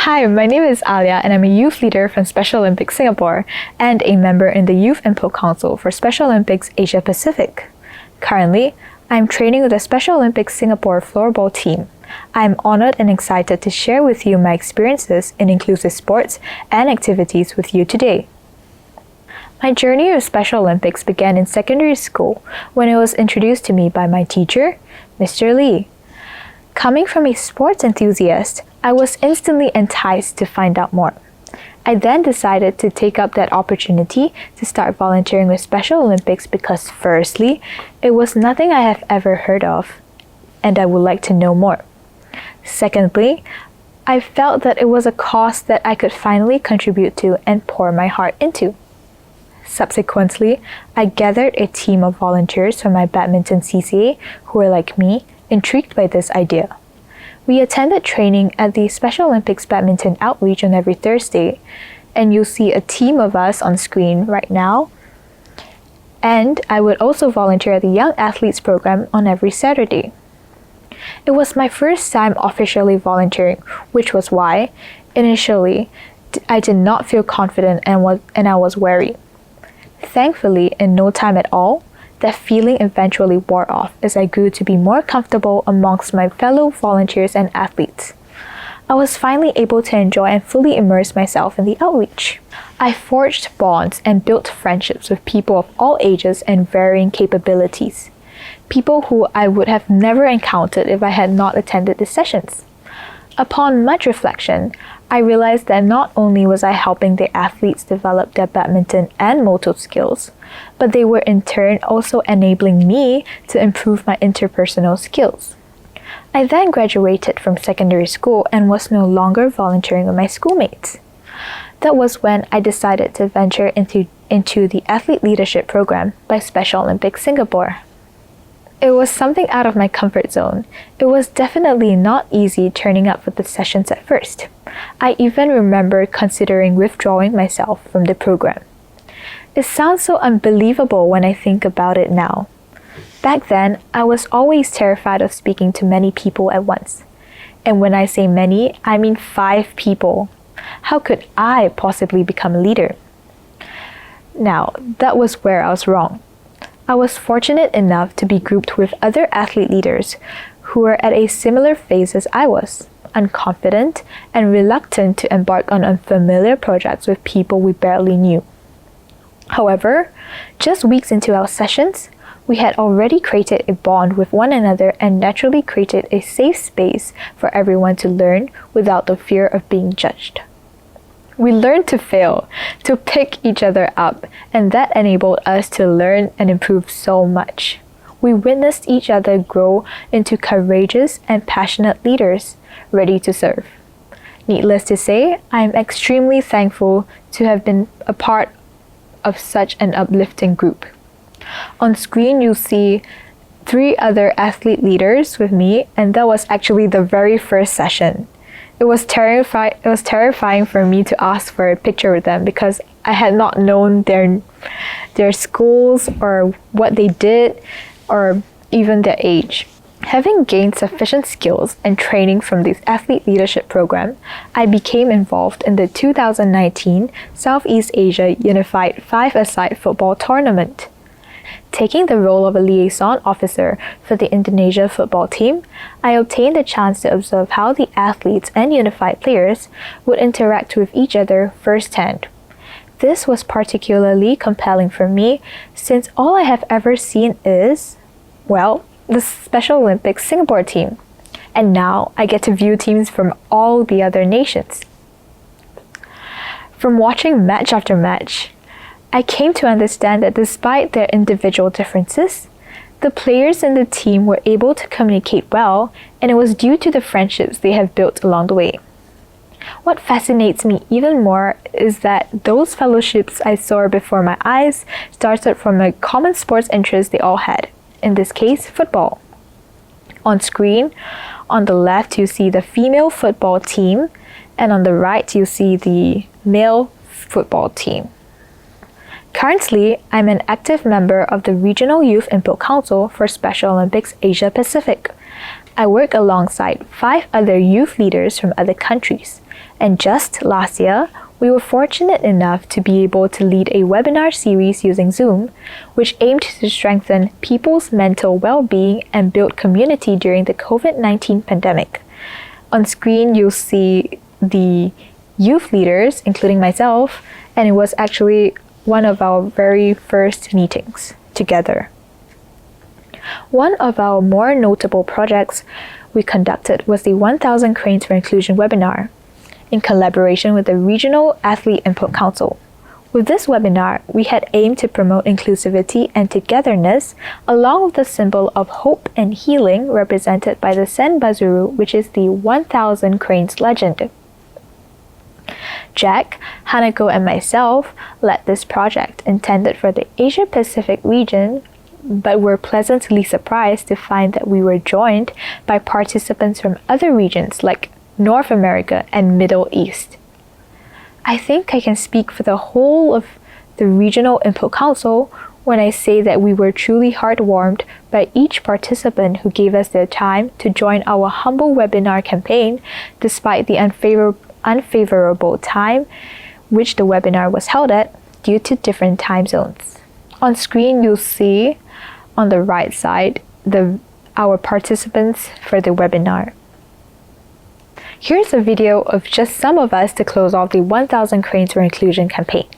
Hi, my name is Aliyah and I'm a youth leader from Special Olympics Singapore and a member in the Youth Input Council for Special Olympics Asia Pacific. Currently, I'm training with the Special Olympics Singapore floorball team. I'm honored and excited to share with you my experiences in inclusive sports and activities with you today. My journey with Special Olympics began in secondary school when it was introduced to me by my teacher, Mr. Lee. Coming from a sports enthusiast, I was instantly enticed to find out more. I then decided to take up that opportunity to start volunteering with Special Olympics because firstly, it was nothing I have ever heard of, and I would like to know more. Secondly, I felt that it was a cause that I could finally contribute to and pour my heart into. Subsequently, I gathered a team of volunteers from my badminton CCA who were like me, intrigued by this idea. We attended training at the Special Olympics Badminton Outreach on every Thursday, and you'll see a team of us on screen right now. And I would also volunteer at the Young Athletes Program on every Saturday. It was my first time officially volunteering, which was why, initially, I did not feel confident and I was wary. Thankfully, in no time at all, that feeling eventually wore off as I grew to be more comfortable amongst my fellow volunteers and athletes. I was finally able to enjoy and fully immerse myself in the outreach. I forged bonds and built friendships with people of all ages and varying capabilities. People who I would have never encountered if I had not attended the sessions. Upon much reflection, I realized that not only was I helping the athletes develop their badminton and motor skills, but they were in turn also enabling me to improve my interpersonal skills. I then graduated from secondary school and was no longer volunteering with my schoolmates. That was when I decided to venture into the Athlete Leadership Program by Special Olympics Singapore. It was something out of my comfort zone. It was definitely not easy turning up for the sessions at first. I even remember considering withdrawing myself from the program. It sounds so unbelievable when I think about it now. Back then, I was always terrified of speaking to many people at once. And when I say many, I mean 5 people. How could I possibly become a leader? Now, that was where I was wrong. I was fortunate enough to be grouped with other athlete leaders who were at a similar phase as I was, unconfident and reluctant to embark on unfamiliar projects with people we barely knew. However, just weeks into our sessions, we had already created a bond with one another and naturally created a safe space for everyone to learn without the fear of being judged. We learned to fail, to pick each other up, and that enabled us to learn and improve so much. We witnessed each other grow into courageous and passionate leaders, ready to serve. Needless to say, I am extremely thankful to have been a part of such an uplifting group. On screen, you'll see 3 other athlete leaders with me, and that was actually the very first session. It was terrifying for me to ask for a picture with them because I had not known their schools or what they did or even their age. Having gained sufficient skills and training from this athlete leadership program, I became involved in the 2019 Southeast Asia Unified 5-a-side football tournament. Taking the role of a liaison officer for the Indonesia football team, I obtained the chance to observe how the athletes and unified players would interact with each other firsthand. This was particularly compelling for me since all I have ever seen is, well, the Special Olympics Singapore team. And now I get to view teams from all the other nations. From watching match after match, I came to understand that despite their individual differences, the players in the team were able to communicate well, and it was due to the friendships they have built along the way. What fascinates me even more is that those fellowships I saw before my eyes started from a common sports interest they all had, in this case, football. On screen, on the left you see the female football team, and on the right you see the male football team. Currently, I'm an active member of the Regional Youth Input Council for Special Olympics Asia Pacific. I work alongside 5 other youth leaders from other countries, and just last year, we were fortunate enough to be able to lead a webinar series using Zoom, which aimed to strengthen people's mental well-being and build community during the COVID-19 pandemic. On screen, you'll see the youth leaders, including myself, and it was actually one of our very first meetings together. One of our more notable projects we conducted was the 1000 Cranes for Inclusion webinar, in collaboration with the Regional Athlete Input Council. With this webinar, we had aimed to promote inclusivity and togetherness along with the symbol of hope and healing represented by the Sen Bazuru, which is the 1000 Cranes legend. Jack, Hanako, and myself led this project intended for the Asia Pacific region, but were pleasantly surprised to find that we were joined by participants from other regions like North America and Middle East. I think I can speak for the whole of the Regional Input Council when I say that we were truly heartwarmed by each participant who gave us their time to join our humble webinar campaign despite the unfavorable time which the webinar was held at due to different time zones. On screen, you'll see on the right side our participants for the webinar. Here's a video of just some of us to close off the 1000 Cranes for Inclusion campaign.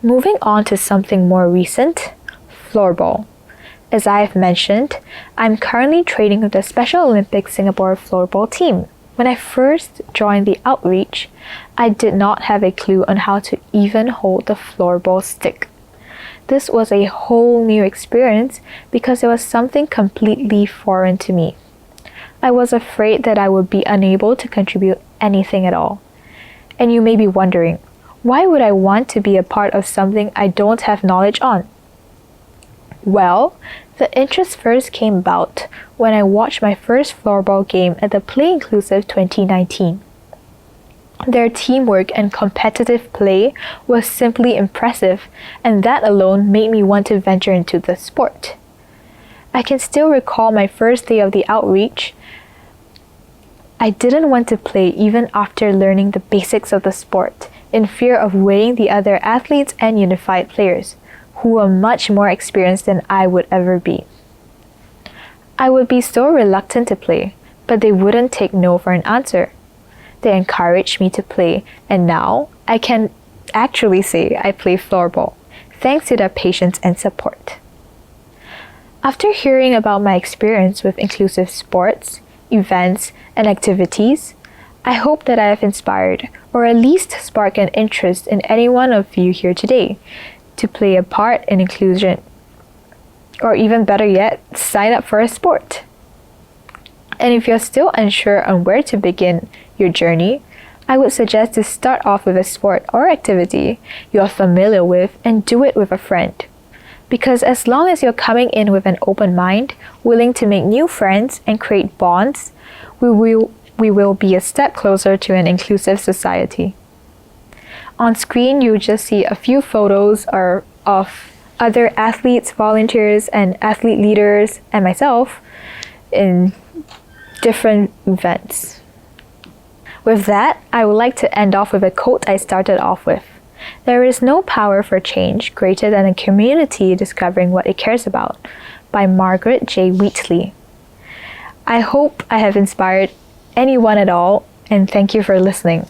Moving on to something more recent, floorball. As I have mentioned, I'm currently training with the Special Olympics Singapore floorball team. When I first joined the outreach, I did not have a clue on how to even hold the floorball stick. This was a whole new experience because it was something completely foreign to me. I was afraid that I would be unable to contribute anything at all. And you may be wondering, why would I want to be a part of something I don't have knowledge on? Well, the interest first came about when I watched my first floorball game at the Play Inclusive 2019. Their teamwork and competitive play was simply impressive, and that alone made me want to venture into the sport. I can still recall my first day of the outreach. I didn't want to play even after learning the basics of the sport, in fear of weighing the other athletes and unified players, who were much more experienced than I would ever be. I would be so reluctant to play, but they wouldn't take no for an answer. They encouraged me to play, and now I can actually say I play floorball, thanks to their patience and support. After hearing about my experience with inclusive sports, events, and activities, I hope that I have inspired, or at least sparked an interest in any one of you here today to play a part in inclusion. Or even better yet, sign up for a sport. And if you're still unsure on where to begin your journey, I would suggest to start off with a sport or activity you're familiar with and do it with a friend. Because as long as you're coming in with an open mind, willing to make new friends and create bonds, we will be a step closer to an inclusive society. On screen, you'll just see a few photos of other athletes, volunteers, and athlete leaders, and myself in different events. With that, I would like to end off with a quote I started off with. There is no power for change greater than a community discovering what it cares about, by Margaret J. Wheatley. I hope I have inspired anyone at all, and thank you for listening.